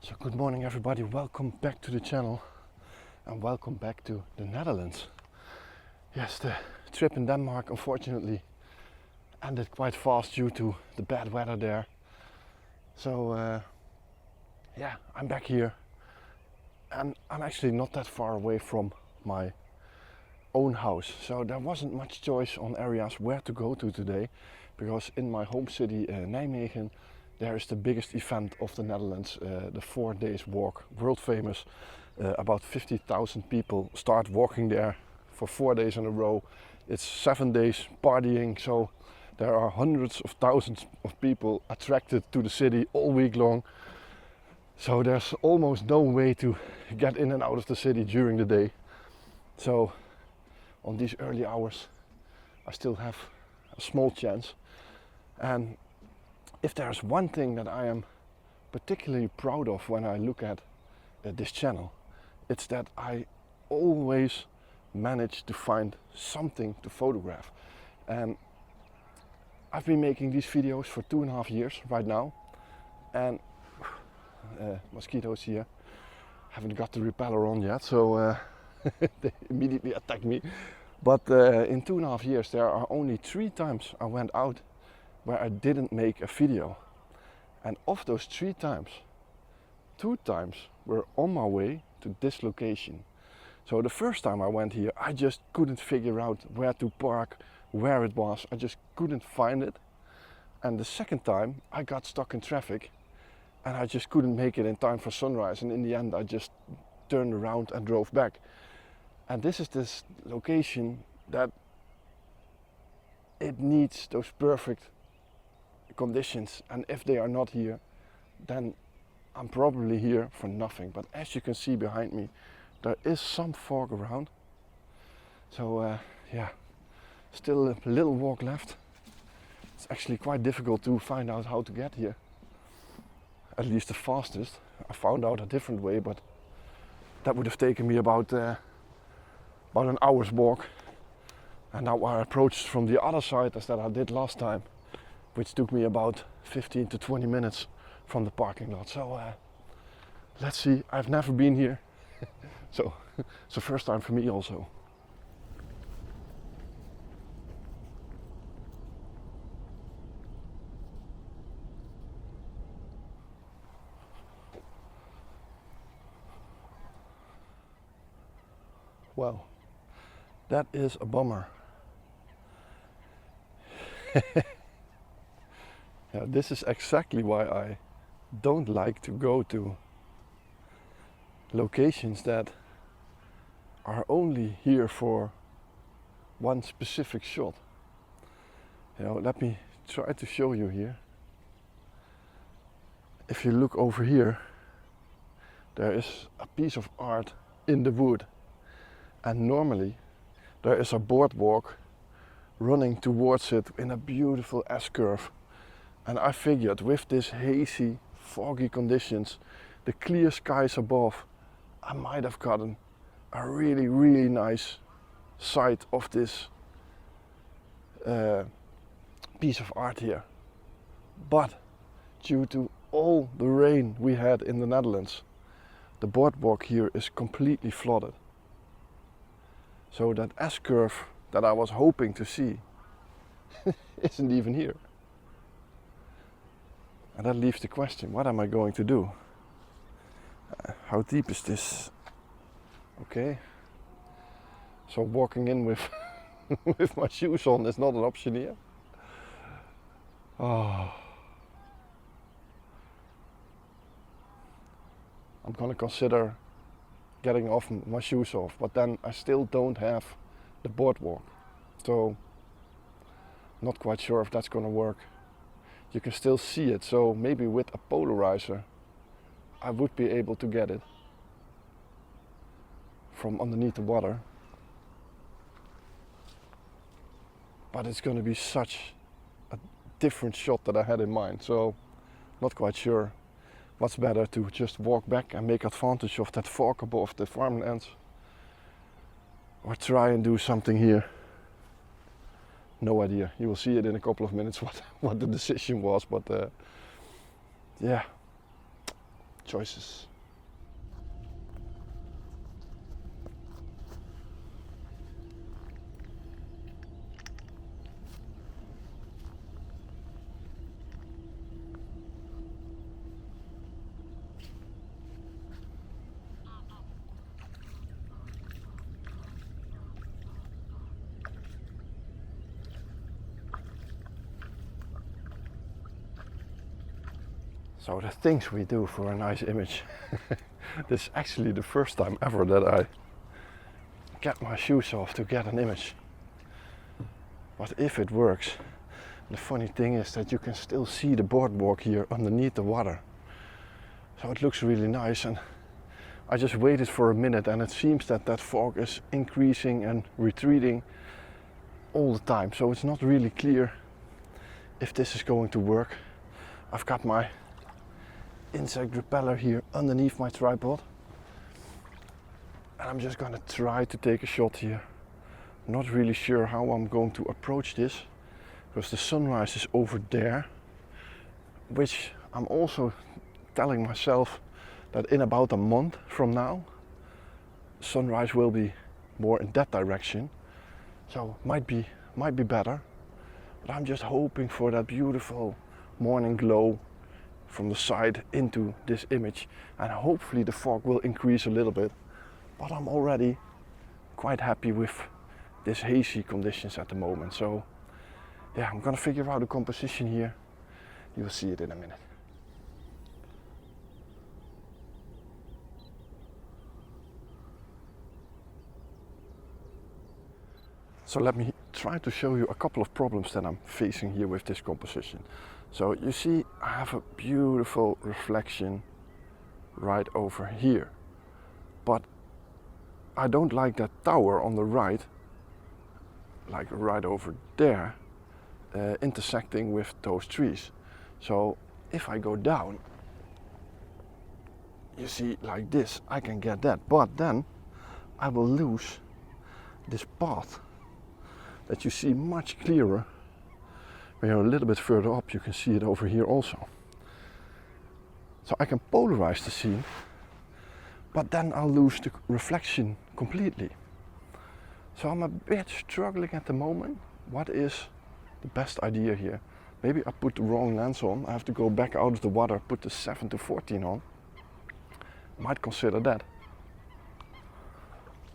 So good morning everybody, welcome back to the channel and welcome back to the Netherlands. Yes, the trip in Denmark unfortunately ended quite fast due to the bad weather there. So yeah, I'm back here and I'm actually not that far away from my own house. So there wasn't much choice on areas where to go to today, because in my home city Nijmegen there is the biggest event of the Netherlands, the 4 days walk, world famous. About 50,000 people start walking there for 4 days in a row. It's 7 days partying, so there are hundreds of thousands of people attracted to the city all week long. So there's almost no way to get in and out of the city during the day. So on these early hours I still have a small chance. And if there's one thing that I am particularly proud of when I look at this channel, it's that I always manage to find something to photograph. And I've been making these videos for 2.5 years right now, and mosquitoes here, haven't got the repeller on yet, so they immediately attack me. But in 2.5 years there are only 3 times I went out where I didn't make a video, and of those 3 times, 2 times were on my way to this location. So the first time I went here I just couldn't figure out where to park, where it was, I just couldn't find it. And the second time I got stuck in traffic and I just couldn't make it in time for sunrise, and in the end I just turned around and drove back. And this is this location that it needs those perfect conditions, and if they are not here then I'm probably here for nothing. But as you can see behind me there is some fog around, so yeah, still a little walk left. It's actually quite difficult to find out how to get here, at least the fastest. I found out a different way, but that would have taken me about an hour's walk, and now I approached from the other side as that I did last time, which took me about 15 to 20 minutes from the parking lot. So let's see, I've never been here, so it's the first time for me also. Well, that is a bummer. Yeah, this is exactly why I don't like to go to locations that are only here for one specific shot. You know, let me try to show you here. If you look over here, there is a piece of art in the wood, and normally there is a boardwalk running towards it in a beautiful S-curve. And I figured with this hazy, foggy conditions, the clear skies above, I might have gotten a really, really nice sight of this piece of art here. But due to all the rain we had in the Netherlands, the boardwalk here is completely flooded. So that S-curve that I was hoping to see isn't even here. And that leaves the question, what am I going to do? How deep is this? Okay, so walking in with with my shoes on is not an option here. Oh. I'm gonna consider getting off my shoes off, but then I still don't have the boardwalk, so not quite sure if that's gonna work. You can still see it, so maybe with a polarizer I would be able to get it from underneath the water, but it's going to be such a different shot that I had in mind, so not quite sure what's better, to just walk back and make advantage of that fog above the farmlands, or try and do something here. No idea. You will see it in a couple of minutes what the decision was, but yeah, choices. So the things we do for a nice image. This is actually the first time ever that I get my shoes off to get an image. But if it works, the funny thing is that you can still see the boardwalk here underneath the water. So it looks really nice, and I just waited for a minute and it seems that that fog is increasing and retreating all the time. So it's not really clear if this is going to work. I've got my insect repeller here underneath my tripod, and I'm just gonna try to take a shot here. Not really sure how I'm going to approach this, because the sunrise is over there, which I'm also telling myself that in about a month from now sunrise will be more in that direction, so might be better. But I'm just hoping for that beautiful morning glow from the side into this image, and hopefully the fog will increase a little bit. But I'm already quite happy with this hazy conditions at the moment. So yeah, I'm gonna figure out the composition here. You'll see it in a minute. So let me try to show you a couple of problems that I'm facing here with this composition. So you see I have a beautiful reflection right over here, but I don't like that tower on the right, like right over there, intersecting with those trees. So if I go down, you see like this, I can get that, but then I will lose this path that you see much clearer. When you're a little bit further up, you can see it over here also. So I can polarize the scene, but then I'll lose the reflection completely. So I'm a bit struggling at the moment. What is the best idea here? Maybe I put the wrong lens on. I have to go back out of the water, put the 7-14 on. Might consider that.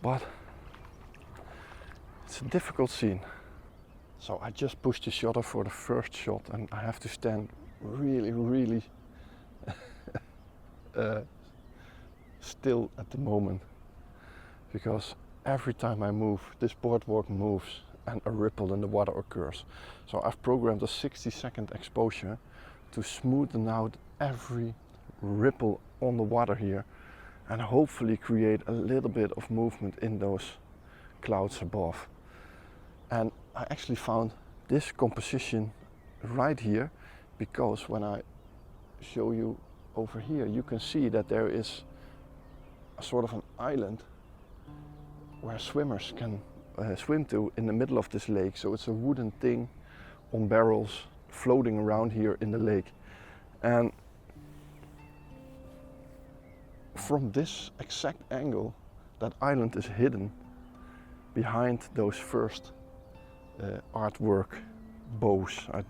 But it's a difficult scene. So I just pushed the shutter for the first shot, and I have to stand really still at the moment, because every time I move, this boardwalk moves and a ripple in the water occurs. So I've programmed a 60-second exposure to smoothen out every ripple on the water here, and hopefully create a little bit of movement in those clouds above. And I actually found this composition right here, because when I show you over here, you can see that there is a sort of an island where swimmers can swim to in the middle of this lake. So it's a wooden thing on barrels floating around here in the lake. And from this exact angle, that island is hidden behind those first artwork bows. I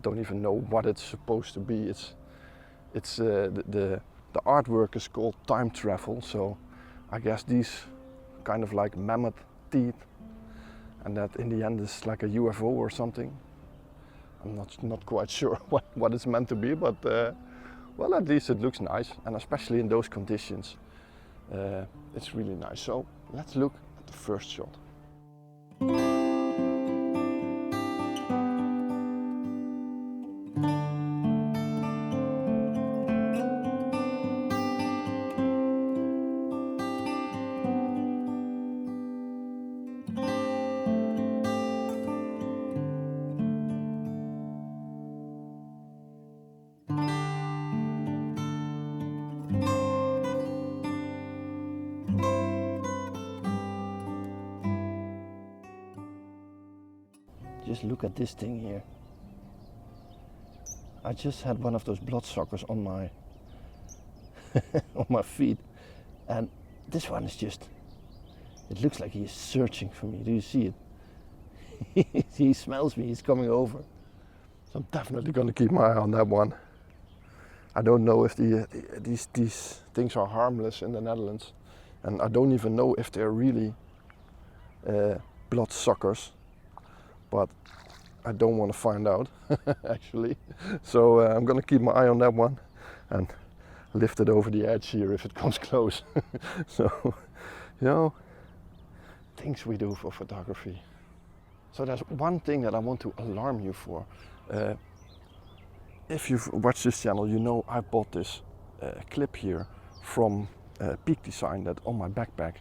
don't even know what it's supposed to be. The artwork is called time travel, so I guess these kind of like mammoth teeth, and that in the end is like a UFO or something. I'm not quite sure what it's meant to be, but well, at least it looks nice, and especially in those conditions it's really nice. So let's look at the first shot. Just look at this thing here. I just had one of those bloodsuckers on my on my feet, and this one is just, it looks like he is searching for me. Do you see it? He smells me, he's coming over. So I'm definitely going to keep my eye on that one. I don't know if these things are harmless in the Netherlands, and I don't even know if they're really blood suckers, but I don't want to find out actually. So I'm going to keep my eye on that one and lift it over the edge here if it comes close. So, you know, things we do for photography. So there's one thing that I want to alarm you for. If you've watched this channel, you know I bought this clip here from Peak Design, that on my backpack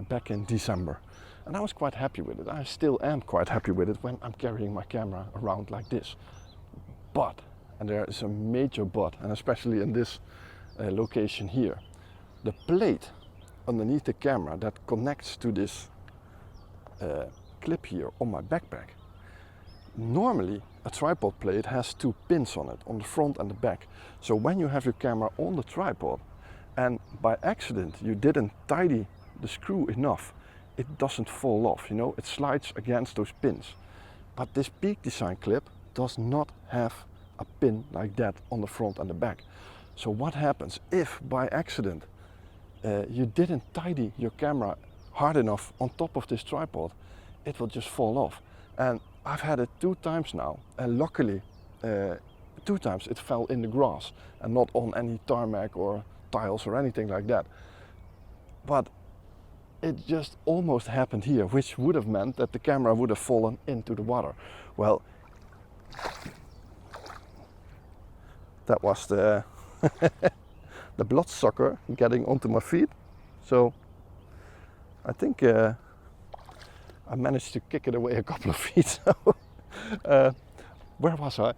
back in December. And I was quite happy with it. I still am quite happy with it when I'm carrying my camera around like this. But, and there is a major but, and especially in this location here, the plate underneath the camera that connects to this clip here on my backpack. Normally a tripod plate has two pins on it, on the front and the back. So when you have your camera on the tripod and by accident you didn't tidy the screw enough, it doesn't fall off, you know, it slides against those pins. But this Peak Design clip does not have a pin like that on the front and the back. So what happens if by accident you didn't tidy your camera hard enough on top of this tripod? It will just fall off. And I've had it 2 times now, and luckily 2 times it fell in the grass and not on any tarmac or tiles or anything like that. But it just almost happened here, which would have meant that the camera would have fallen into the water. Well, that was the the bloodsucker getting onto my feet. So I think I managed to kick it away a couple of feet. So where was I?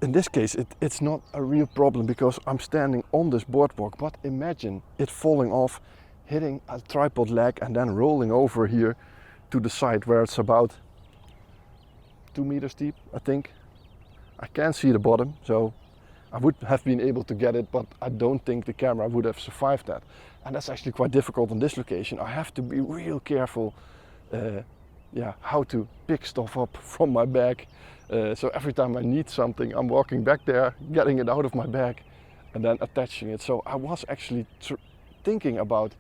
In this case it's not a real problem because I'm standing on this boardwalk, but imagine it falling off, hitting a tripod leg and then rolling over here to the side where it's about 2 meters deep, I think. I can't see the bottom, so I would have been able to get it, but I don't think the camera would have survived that. And that's actually quite difficult on this location. I have to be real careful how to pick stuff up from my bag. So every time I need something, I'm walking back there, getting it out of my bag and then attaching it. So I was actually thinking about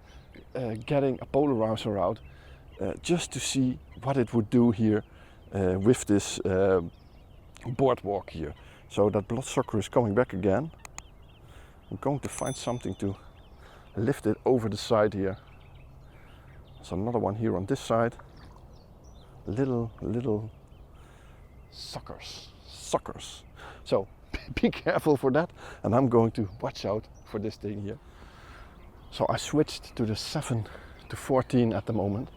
getting a polarizer out just to see what it would do here with this boardwalk here. So that bloodsucker is coming back again. I'm going to find something to lift it over the side here. There's another one here on this side. Little suckers. So be careful for that, and I'm going to watch out for this thing here. So I switched to the 7-14 at the moment,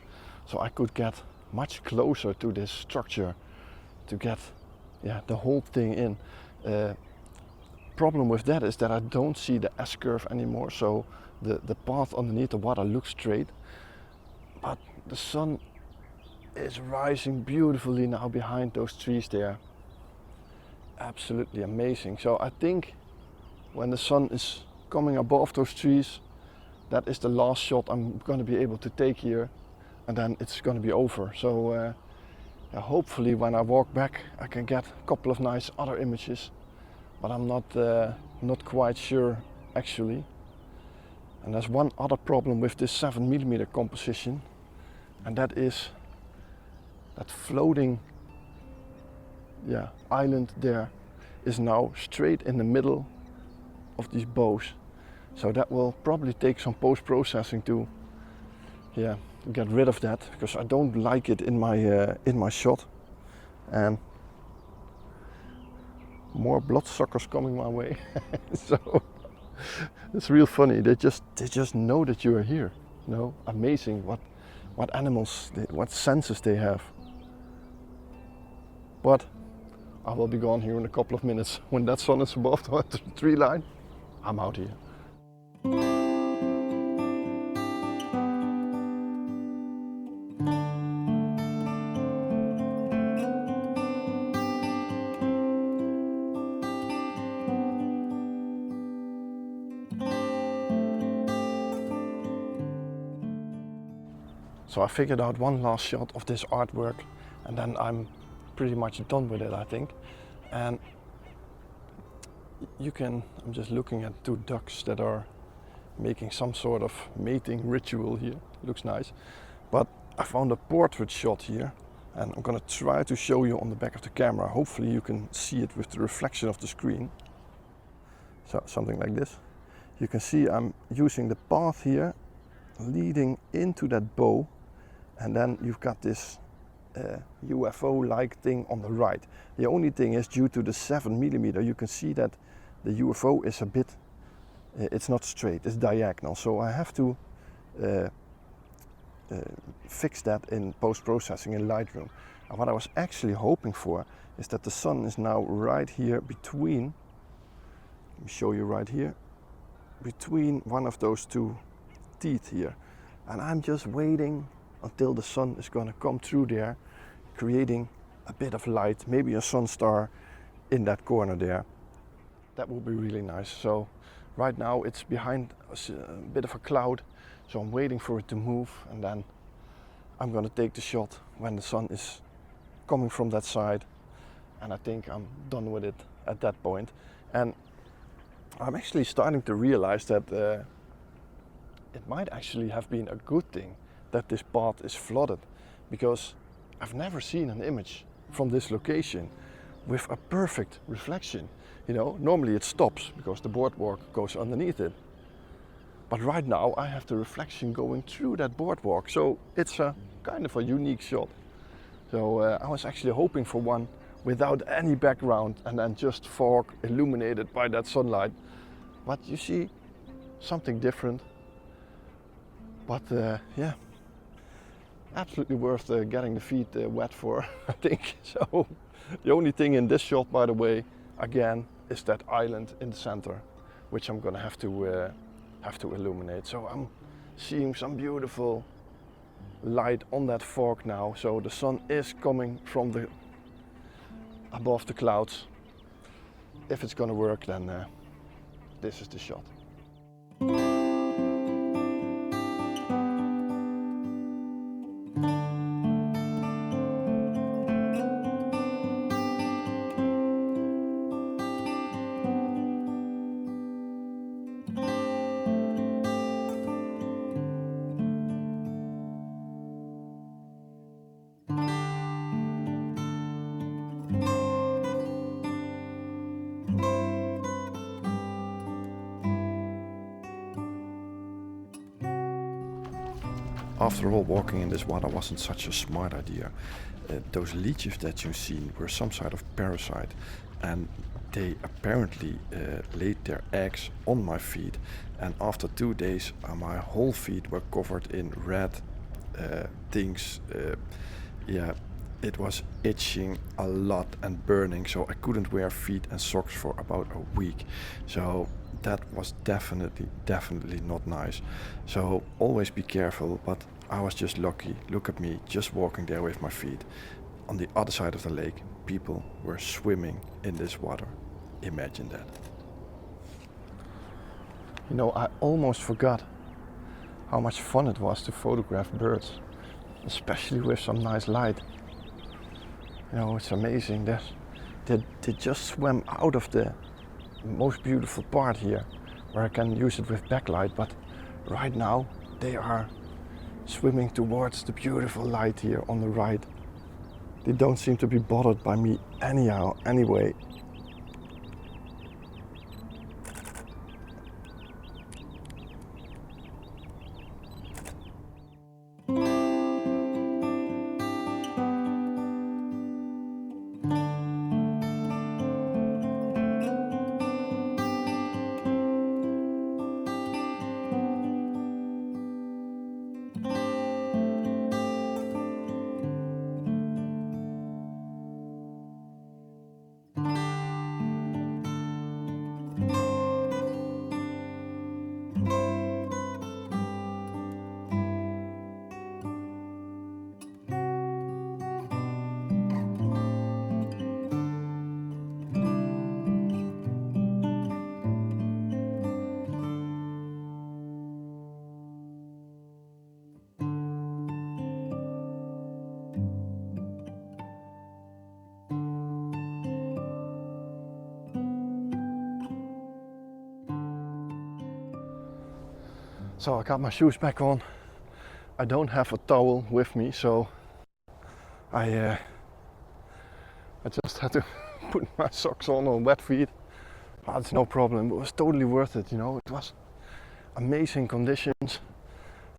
so I could get much closer to this structure to get the whole thing in. Problem with that is that I don't see the S-curve anymore, so the path underneath the water looks straight, but the sun is rising beautifully now behind those trees there. Absolutely amazing. So I think when the sun is coming above those trees, that is the last shot I'm going to be able to take here, and then it's going to be over. So hopefully when I walk back I can get a couple of nice other images, but I'm not quite sure actually. And there's one other problem with this 7mm composition, and that is that floating island there is now straight in the middle of these bows. So that will probably take some post-processing to get rid of that, because I don't like it in my shot. And more bloodsuckers coming my way. So it's real funny. They just know that you are here. You know, amazing what animals, what senses they have. But I will be gone here in a couple of minutes. When that sun is above the tree line, I'm out here. So I figured out one last shot of this artwork and then I'm pretty much done with it, I think. And I'm just looking at two ducks that are making some sort of mating ritual here. Looks nice. But I found a portrait shot here and I'm gonna try to show you on the back of the camera. Hopefully you can see it with the reflection of the screen. So something like this. You can see I'm using the path here leading into that bow, and then you've got this UFO-like thing on the right. The only thing is, due to the 7mm, you can see that the UFO is a bit, it's not straight, it's diagonal. So I have to fix that in post-processing in Lightroom. And what I was actually hoping for is that the sun is now right here between, let me show you right here, between one of those two teeth here. And I'm just waiting until the sun is going to come through there, creating a bit of light, maybe a sun star in that corner there. That would be really nice. So right now it's behind a bit of a cloud, so I'm waiting for it to move, and then I'm going to take the shot when the sun is coming from that side, and I think I'm done with it at that point. And I'm actually starting to realize that it might actually have been a good thing that this path is flooded, because I've never seen an image from this location with a perfect reflection. You know, normally it stops because the boardwalk goes underneath it. But right now I have the reflection going through that boardwalk, so it's a kind of a unique shot. So I was actually hoping for one without any background and then just fog illuminated by that sunlight. But you see, something different. But yeah, absolutely worth getting the feet wet for, I think. So the only thing in this shot, by the way, again, is that island in the center, which I'm gonna have to illuminate. So I'm seeing some beautiful light on that fog now. So the sun is coming from above the clouds. If it's gonna work, then this is the shot. After all, walking in this water wasn't such a smart idea. Those leeches that you've seen were some sort of parasite, and they apparently laid their eggs on my feet, and after 2 days my whole feet were covered in red things. Yeah, it was itching a lot and burning, so I couldn't wear feet and socks for about a week. So that was definitely not nice. So always be careful, but I was just lucky. Look at me, just walking there with my feet. On the other side of the lake, people were swimming in this water. Imagine that. You know, I almost forgot how much fun it was to photograph birds, especially with some nice light. You know, it's amazing that they just swam out of the most beautiful part here, where I can use it with backlight, but right now they are swimming towards the beautiful light here on the right. They don't seem to be bothered by me anyhow, anyway. So I got my shoes back on. I don't have a towel with me, so I just had to put my socks on wet feet. But it's no problem. It was totally worth it, you know. It was amazing conditions.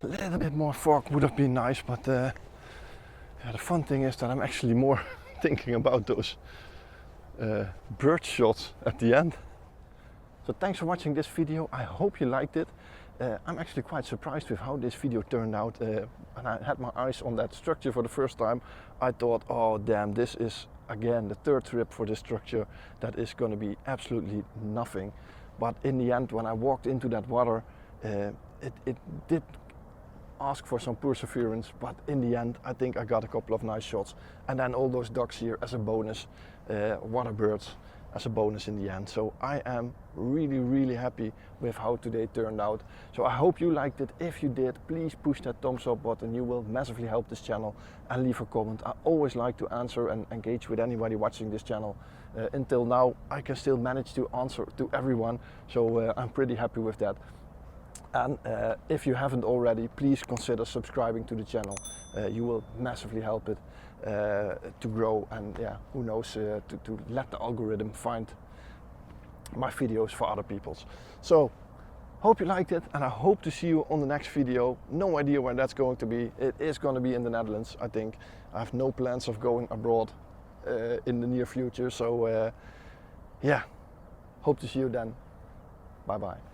A little bit more fog would have been nice, but yeah, the fun thing is that I'm actually more thinking about those bird shots at the end. So thanks for watching this video. I hope you liked it. I'm actually quite surprised with how this video turned out. When I had my eyes on that structure for the first time, I thought, oh damn, this is again the third trip for this structure that is going to be absolutely nothing. But in the end, when I walked into that water, it did ask for some perseverance, but in the end I think I got a couple of nice shots, and then all those ducks here as a bonus, water birds as a bonus in the end. So I am really happy with how today turned out. So I hope you liked it. If you did, please push that thumbs up button. You will massively help this channel, and leave a comment. I always like to answer and engage with anybody watching this channel. Until now I can still manage to answer to everyone, so I'm pretty happy with that. And if you haven't already, please consider subscribing to the channel. You will massively help it to grow, and yeah, who knows, to let the algorithm find my videos for other people's. So hope you liked it, and I hope to see you on the next video. No idea where that's going to be. It is going to be in the Netherlands, I think. I have no plans of going abroad in the near future, so yeah, hope to see you then. Bye bye.